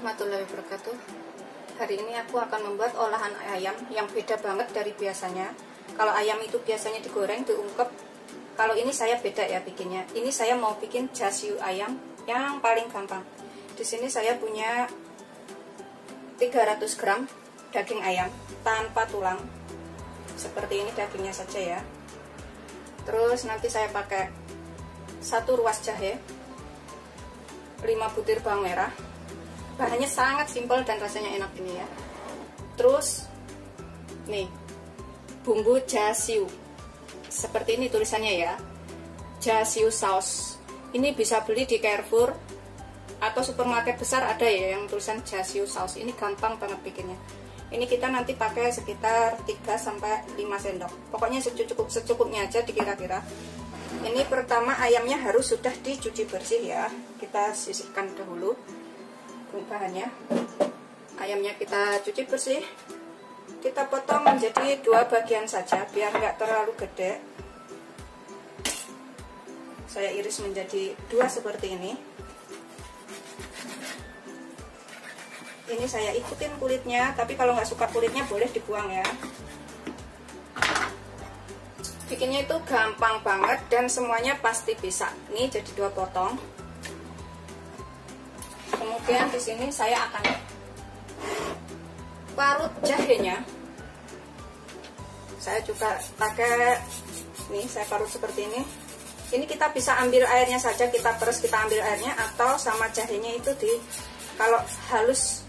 warahmatullahi wabarakatuh. Hari ini aku akan membuat olahan ayam yang beda banget dari biasanya. Kalau ayam itu biasanya digoreng, diungkep. Kalau ini saya beda ya bikinnya. Ini saya mau bikin jasiu ayam yang paling gampang. Di sini saya punya 300 gram daging ayam tanpa tulang. Seperti ini dagingnya saja ya. Terus nanti saya pakai 1 ruas jahe, 5 butir bawang merah. Bahannya sangat simpel dan rasanya enak ini ya. Terus nih, bumbu jasiu. Seperti ini tulisannya ya. Jasiu sauce. Ini bisa beli di Carrefour atau supermarket besar, ada ya yang tulisan jasiu sauce. Ini gampang banget bikinnya. Ini kita nanti pakai sekitar 3-5 sendok. Pokoknya secukupnya aja dikira-kira. Ini pertama ayamnya harus sudah dicuci bersih ya. Kita sisihkan dahulu bahannya. Ayamnya kita cuci bersih. Kita potong menjadi 2 bagian saja biar nggak terlalu gede. Saya iris menjadi 2 seperti ini. Ini saya ikutin kulitnya, tapi kalau nggak suka kulitnya boleh dibuang ya. Bikinnya itu gampang banget dan semuanya pasti bisa. Ini jadi 2 potong. Kemudian di sini saya akan parut jahenya. Saya juga pakai nih, saya parut seperti ini. Ini kita bisa ambil airnya saja, kita peres, kita ambil airnya, atau sama jahenya itu kalau halus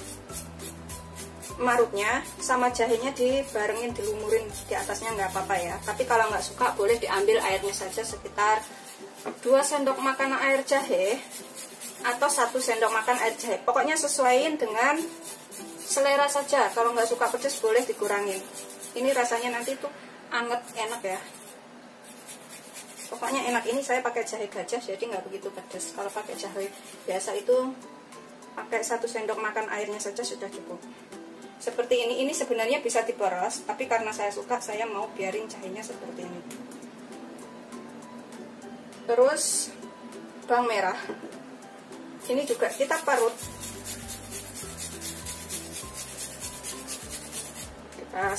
marutnya sama jahenya dibarengin, dilumurin di atasnya, nggak apa-apa ya. Tapi kalau nggak suka boleh diambil airnya saja, sekitar 2 sendok makan air jahe atau 1 sendok makan air jahe. Pokoknya sesuaiin dengan selera saja. Kalau nggak suka pedas boleh dikurangin. Ini rasanya nanti tuh anget, enak ya. Pokoknya enak. Ini saya pakai jahe gajah jadi nggak begitu pedas. Kalau pakai jahe biasa itu pakai 1 sendok makan airnya saja sudah cukup. Seperti ini sebenarnya bisa diperas, tapi karena saya suka, saya mau biarin jahenya seperti ini. Terus bawang merah, ini juga kita parut. Kita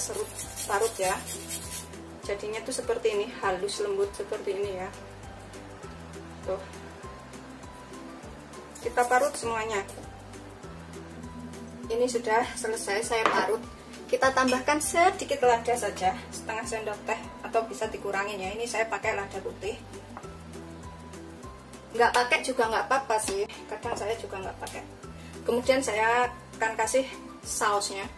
parut ya. Jadinya tuh seperti ini, halus lembut seperti ini ya. Tuh. Kita parut semuanya. Ini sudah selesai saya parut. Kita tambahkan sedikit lada saja, setengah sendok teh, atau bisa dikurangin ya. Ini saya pakai lada putih. Nggak pakai juga nggak apa-apa sih, kadang saya juga nggak pakai. Kemudian saya akan kasih sausnya.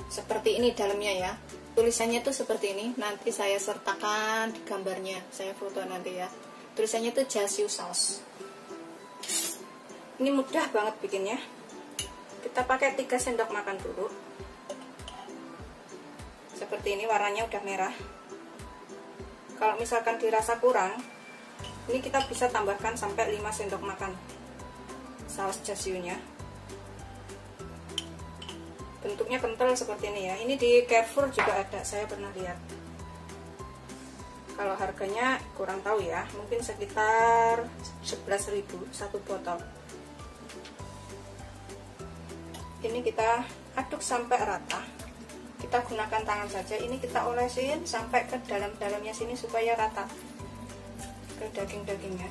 Seperti ini dalamnya ya. Tulisannya tuh seperti ini. Nanti saya sertakan di gambarnya, saya foto nanti ya. Tulisannya tuh jasiu sauce. Ini mudah banget bikinnya. Kita pakai 3 sendok makan dulu. Seperti ini, warnanya udah merah. Kalau misalkan dirasa kurang, ini kita bisa tambahkan sampai 5 sendok makan saus jasiunya. Bentuknya kental seperti ini ya. Ini di Carrefour juga ada, saya pernah lihat. Kalau harganya kurang tahu ya, mungkin sekitar 11.000 1 botol. Ini kita aduk sampai rata. Kita gunakan tangan saja. Ini kita olesin sampai ke dalam-dalamnya sini supaya rata ke daging-dagingnya.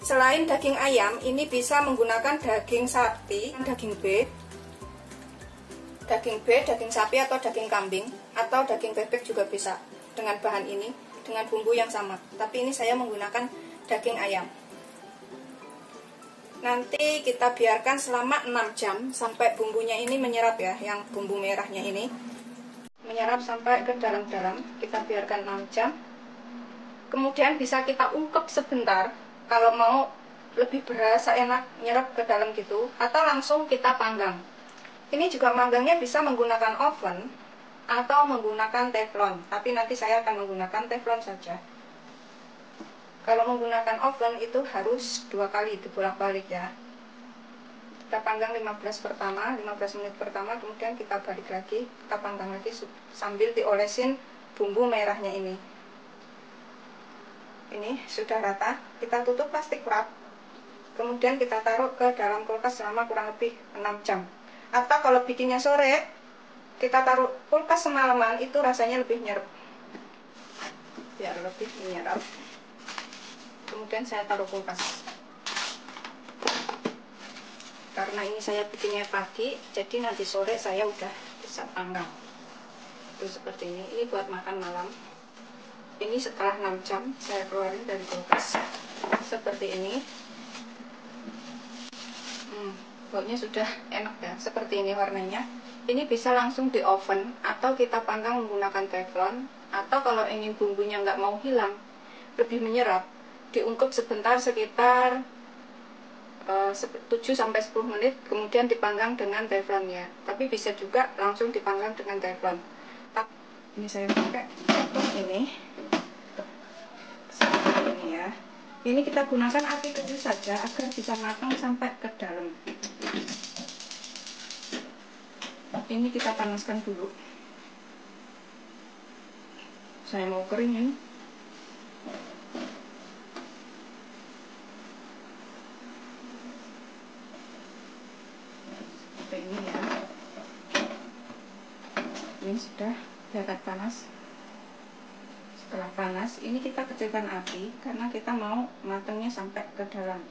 Selain daging ayam, ini bisa menggunakan daging sapi, daging daging sapi atau daging kambing, atau daging bebek juga bisa dengan bahan ini, dengan bumbu yang sama. Tapi ini saya menggunakan daging ayam. Nanti kita biarkan selama 6 jam sampai bumbunya ini menyerap ya, yang bumbu merahnya ini menyerap sampai ke dalam-dalam. Kita biarkan 6 jam. Kemudian bisa kita ungkep sebentar kalau mau lebih berasa enak nyerap ke dalam gitu, atau langsung kita panggang. Ini juga manggangnya bisa menggunakan oven atau menggunakan teflon, tapi nanti saya akan menggunakan teflon saja. Kalau menggunakan oven itu harus 2 kali dibolak-balik ya. Kita panggang 15 menit pertama, kemudian kita balik lagi, kita panggang lagi sambil diolesin bumbu merahnya ini. Ini sudah rata, kita tutup plastik wrap. kemudian kita taruh ke dalam kulkas selama kurang lebih 6 jam. Atau kalau bikinnya sore, kita taruh kulkas semalaman, itu rasanya lebih nyerap, biar lebih menyerap. Kemudian saya taruh kulkas. Karena ini saya bikinnya pagi, jadi nanti sore saya udah bisa panggang. Itu seperti ini buat makan malam. Ini setelah 6 jam saya keluarin dari kulkas seperti ini. Baunya sudah enak ya, seperti ini warnanya. Ini bisa langsung di oven atau kita panggang menggunakan teflon. Atau kalau ingin bumbunya nggak mau hilang, lebih menyerap, diungkep sebentar sekitar 7-10 menit, kemudian dipanggang dengan teflonnya. Tapi bisa juga langsung dipanggang dengan teflon. Ini saya pakai ini seperti ini ya. Ini kita gunakan api kecil saja agar bisa matang sampai ke dalam. Ini kita panaskan dulu. Saya mau keringin. Seperti ini ya. Ini sudah agak panas. Setelah panas, ini kita kecilkan api karena kita mau matangnya sampai ke dalam.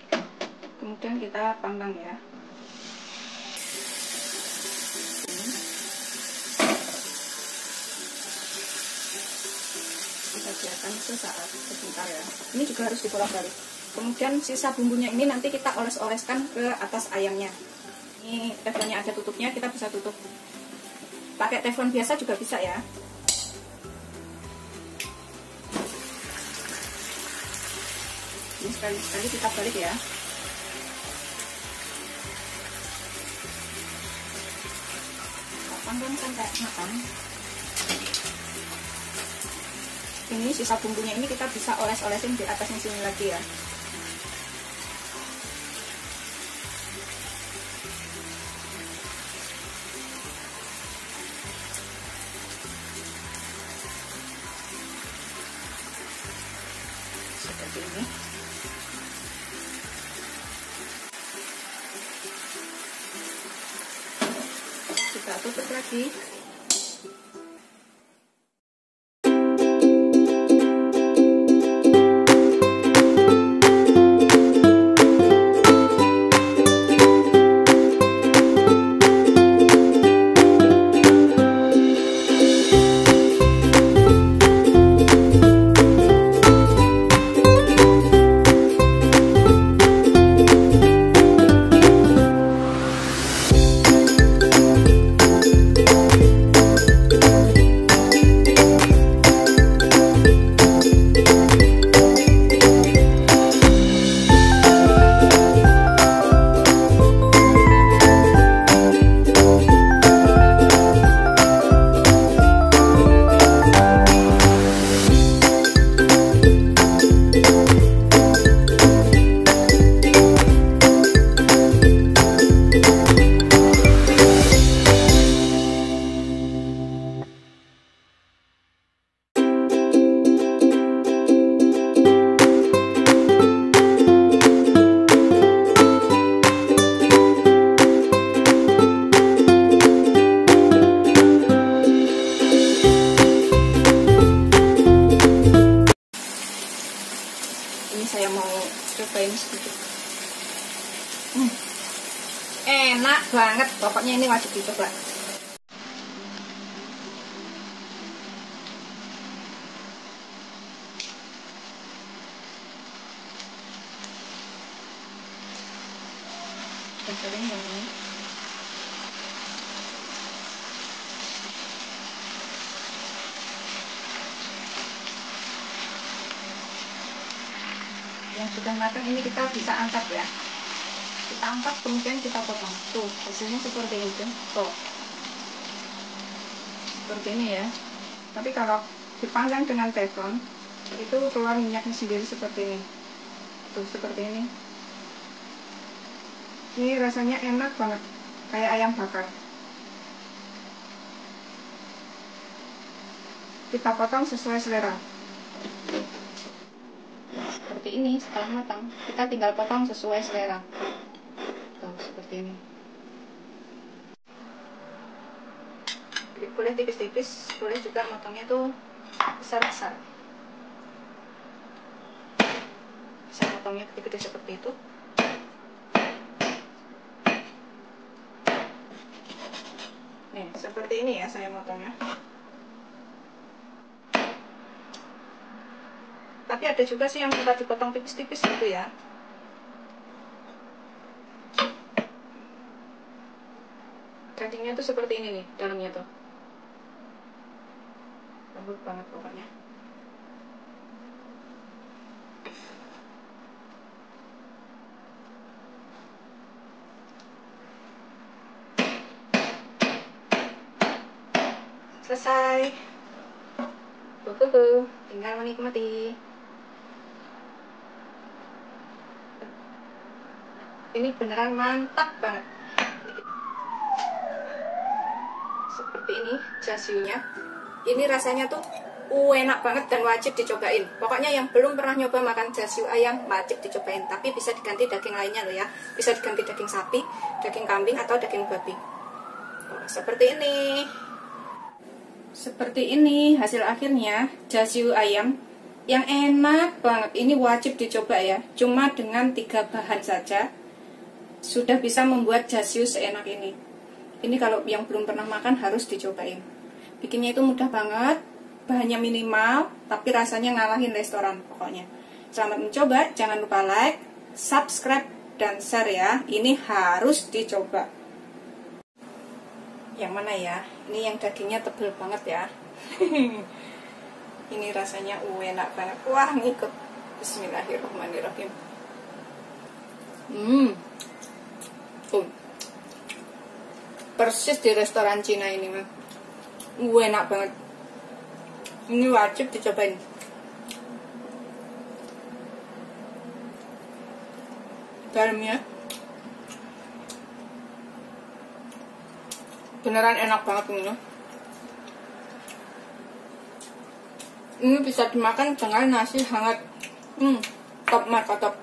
Kemudian kita panggang ya. Kita biarkan sesaat, sebentar ya. Ini juga harus dibolak-balik. Kemudian sisa bumbunya ini nanti kita oles-oleskan ke atas ayamnya. Ini teflonnya ada tutupnya, kita bisa tutup. Pakai teflon biasa juga bisa ya. Ini sekali-sekali kita balik ya. Kita panggang sampai matang. Ini sisa bumbunya ini kita bisa oles-olesin di atasnya sini lagi ya. Seperti ini. Kita tutup lagi. Ini saya mau cobain sedikit. Enak banget, pokoknya ini wajib dicoba. Sering yang ini. Yang sudah matang ini kita bisa angkat ya. Kita angkat kemudian kita potong. Tuh hasilnya seperti itu. Tuh seperti ini ya. Tapi kalau dipanggang dengan teflon itu keluar minyaknya sendiri seperti ini. Tuh seperti ini. Ini rasanya enak banget, kayak ayam bakar. Kita potong sesuai selera. Seperti seperti ini. Setelah matang, kita tinggal potong sesuai selera. Tuh, seperti ini. Boleh tipis-tipis, boleh juga motongnya tuh besar-besar. Bisa motongnya gede-gede seperti itu. Nih, seperti ini ya saya motongnya. Tapi ada juga sih yang suka dipotong tipis-tipis gitu ya. Dagingnya tuh seperti ini nih, dalamnya tuh lembut banget pokoknya. Selesai. Tinggal menikmati. Ini beneran mantap banget. Seperti ini jasiunya. Ini rasanya tuh enak banget dan wajib dicobain. Pokoknya yang belum pernah nyoba makan jasiu ayam wajib dicobain. Tapi bisa diganti daging lainnya loh ya. Bisa diganti daging sapi, daging kambing, atau daging babi. Seperti ini. Seperti ini hasil akhirnya jasiu ayam yang enak banget. Ini wajib dicoba ya. Cuma dengan 3 bahan saja sudah bisa membuat jasiu seenak ini. Ini kalau yang belum pernah makan harus dicobain. Bikinnya itu mudah banget, bahannya minimal, tapi rasanya ngalahin restoran pokoknya. Selamat mencoba, jangan lupa like, subscribe, dan share ya. Ini harus dicoba. Yang mana ya? Ini yang dagingnya tebal banget ya. Ini rasanya enak banget. Wah, ngikut. Bismillahirrahmanirrahim. Persis di restoran Cina ini mah. Enak banget. Ini wajib dicobain. Dalamnya beneran enak banget ini. Ini bisa dimakan dengan nasi hangat. Top marka top.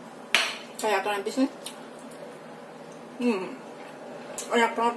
Saya akan habis nih. Enak banget.